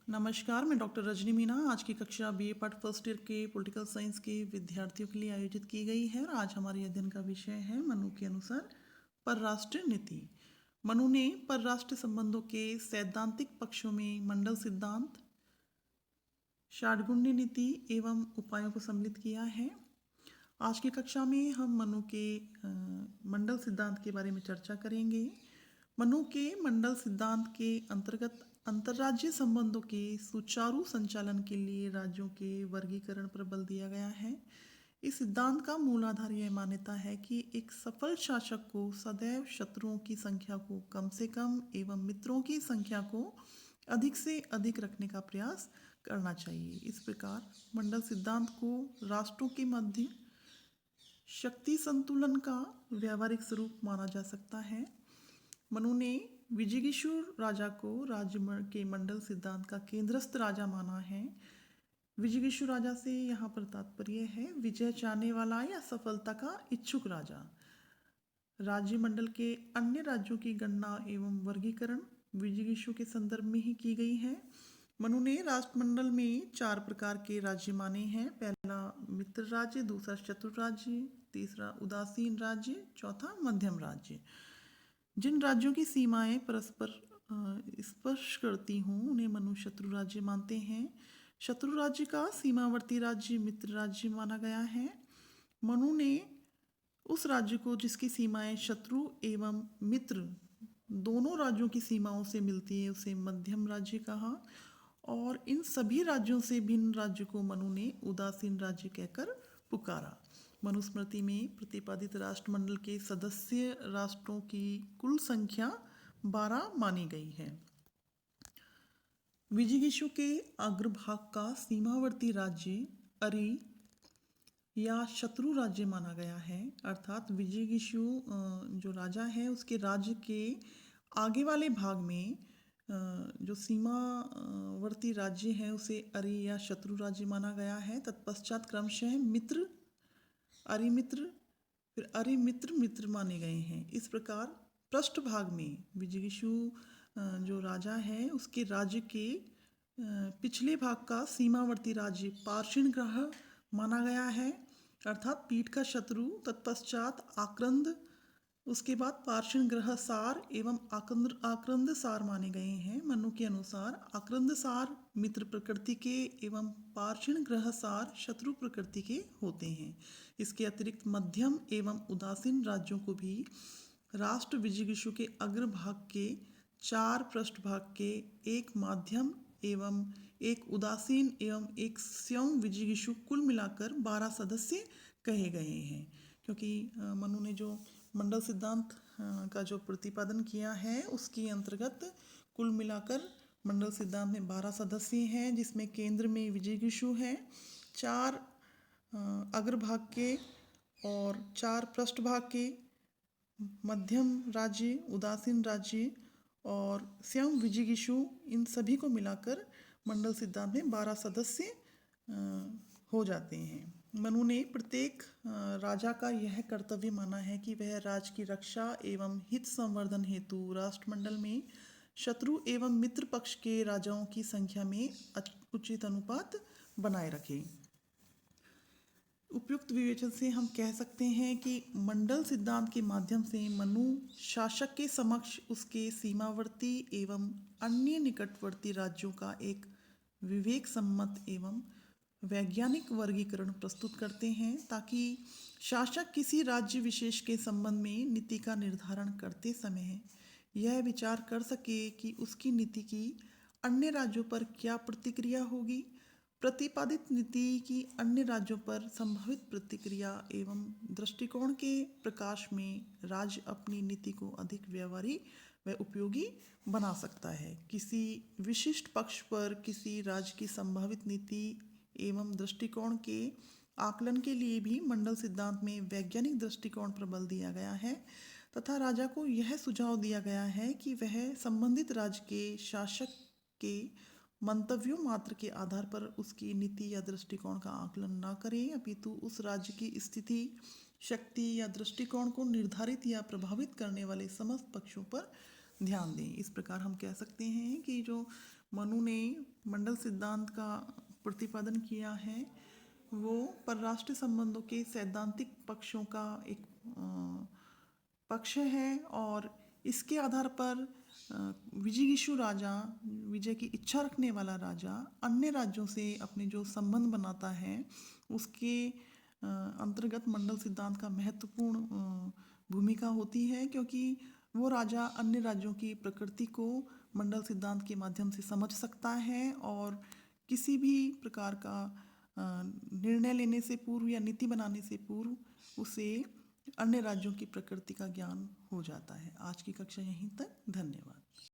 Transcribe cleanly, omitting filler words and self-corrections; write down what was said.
नमस्कार, मैं डॉक्टर रजनी मीना। आज की कक्षा बीए पार्ट फर्स्ट ईयर के पॉलिटिकल साइंस के विद्यार्थियों के लिए आयोजित की गई है और आज हमारे अध्ययन का विषय है मनु के अनुसार परराष्ट्रीय नीति। मनु ने परराष्ट्रीय संबंधों के सैद्धांतिक पक्षों में मंडल सिद्धांत, षाटगुण्य नीति एवं उपायों को सम्मिलित किया है। आज की कक्षा में हम मनु के मंडल सिद्धांत के बारे में चर्चा करेंगे। मनु के मंडल सिद्धांत के अंतर्गत अंतर्राज्यीय संबंधों के सुचारू संचालन के लिए राज्यों के वर्गीकरण पर बल दिया गया है। इस सिद्धांत का मूल आधार यह मान्यता है कि एक सफल शासक को सदैव शत्रुओं की संख्या को कम से कम एवं मित्रों की संख्या को अधिक से अधिक रखने का प्रयास करना चाहिए। इस प्रकार मंडल सिद्धांत को राष्ट्रों के मध्य शक्ति संतुलन का व्यावहारिक स्वरूप माना जा सकता है। मनु ने विजिगीषु राजा को राज्य के मंडल सिद्धांत का केंद्रस्थ राजा माना है। विजिगीषु राजा से यहाँ पर तात्पर्य है विजय चाहने वाला या सफलता का इच्छुक राजा। राज्य मंडल के अन्य राज्यों की गणना एवं वर्गीकरण विजिगीषु के संदर्भ में ही की गई है। मनु ने राष्ट्रमंडल में 4 प्रकार के राज्य माने हैं। पहला मित्र राज्य, दूसरा शत्रु राज्य, तीसरा उदासीन राज्य, चौथा मध्यम राज्य। जिन राज्यों की सीमाएं परस्पर स्पर्श करती हों उन्हें मनु शत्रु राज्य मानते हैं। शत्रु राज्य का सीमावर्ती राज्य मित्र राज्य माना गया है। मनु ने उस राज्य को जिसकी सीमाएं शत्रु एवं मित्र दोनों राज्यों की सीमाओं से मिलती है उसे मध्यम राज्य कहा और इन सभी राज्यों से भिन्न राज्य को मनु ने उदासीन राज्य कहकर पुकारा। मनुस्मृति में प्रतिपादित राष्ट्रमंडल के सदस्य राष्ट्रों की कुल संख्या 12 मानी गई है। विजिगीषु के अग्रभाग का सीमावर्ती राज्य अरि या शत्रु राज्य माना गया है। अर्थात विजिगीषु जो राजा है उसके राज्य के आगे वाले भाग में जो सीमावर्ती राज्य है उसे अरि या शत्रु राज्य माना गया है। तत्पश्चात क्रमशः मित्र, अरिमित्र, फिर अरिमित्र मित्र माने गए हैं। इस प्रकार पृष्ठभाग में विजिगीषु जो राजा है उसके राज्य के पिछले भाग का सीमावर्ती राज्य पार्षण ग्रह माना गया है अर्थात पीठ का शत्रु। तत्पश्चात आक्रंद, उसके बाद पार्षण ग्रह सार एवं आक्रंद सार माने गए हैं। मनु के अनुसार आक्रंद सार मित्र प्रकृति के एवं पार्षण ग्रह सार शत्रु प्रकृति के होते हैं। इसके अतिरिक्त मध्यम एवं उदासीन राज्यों को भी राष्ट्र विजिगीषु के अग्रभाग के 4 पृष्ठभाग के एक माध्यम एवं एक उदासीन एवं एक स्यं विजिगीषु कुल मिलाकर 12 सदस्य कहे गए हैं। क्योंकि मनु ने जो मंडल सिद्धांत का जो प्रतिपादन किया है उसके अंतर्गत कुल मिलाकर मंडल सिद्धांत में 12 सदस्य हैं जिसमें केंद्र में विजिगीषु है, 4 अग्रभाग के और 4 पृष्ठभाग के मध्यम राज्य, उदासीन राज्य और स्वयं विजिगीषु, इन सभी को मिलाकर मंडल सिद्धांत में 12 सदस्य हो जाते हैं। मनु ने प्रत्येक राजा का यह कर्तव्य माना है कि वह राज्य की रक्षा एवं हित संवर्धन हेतु राष्ट्रमंडल में शत्रु एवं मित्र पक्ष के राजाओं की संख्या में उचित अनुपात बनाए रखे। उपयुक्त विवेचन से हम कह सकते हैं कि मंडल सिद्धांत के माध्यम से मनु शासक के समक्ष उसके सीमावर्ती एवं अन्य निकटवर्ती राज्यों का एक विवेक सम्मत एवं वैज्ञानिक वर्गीकरण प्रस्तुत करते हैं ताकि शासक किसी राज्य विशेष के संबंध में नीति का निर्धारण करते समय यह विचार कर सके कि उसकी नीति की अन्य राज्यों पर क्या प्रतिक्रिया होगी। प्रतिपादित नीति की अन्य राज्यों पर संभावित प्रतिक्रिया एवं दृष्टिकोण के प्रकाश में राज्य अपनी नीति को अधिक व्यवहारिक व उपयोगी बना सकता है। किसी विशिष्ट पक्ष पर किसी राज्य की संभावित नीति एवं दृष्टिकोण के आकलन के लिए भी मंडल सिद्धांत में वैज्ञानिक दृष्टिकोण पर बल दिया गया है तथा राजा को यह सुझाव दिया गया है कि वह संबंधित राज्य के शासक के मंतव्यों मात्र के आधार पर उसकी नीति या दृष्टिकोण का आकलन न करें अपितु उस राज्य की स्थिति, शक्ति या दृष्टिकोण को निर्धारित या प्रभावित करने वाले समस्त पक्षों पर ध्यान दें। इस प्रकार हम कह सकते हैं कि जो मनु ने मंडल सिद्धांत का प्रतिपादन किया है वो परराष्ट्रीय संबंधों के सैद्धांतिक पक्षों का एक पक्ष है और इसके आधार पर विजिगीषु राजा, विजय की इच्छा रखने वाला राजा अन्य राज्यों से अपने जो संबंध बनाता है उसके अंतर्गत मंडल सिद्धांत का महत्वपूर्ण भूमिका होती है, क्योंकि वो राजा अन्य राज्यों की प्रकृति को मंडल सिद्धांत के माध्यम से समझ सकता है और किसी भी प्रकार का निर्णय लेने से पूर्व या नीति बनाने से पूर्व उसे अन्य राज्यों की प्रकृति का ज्ञान हो जाता है। आज की कक्षा यहीं तक, धन्यवाद।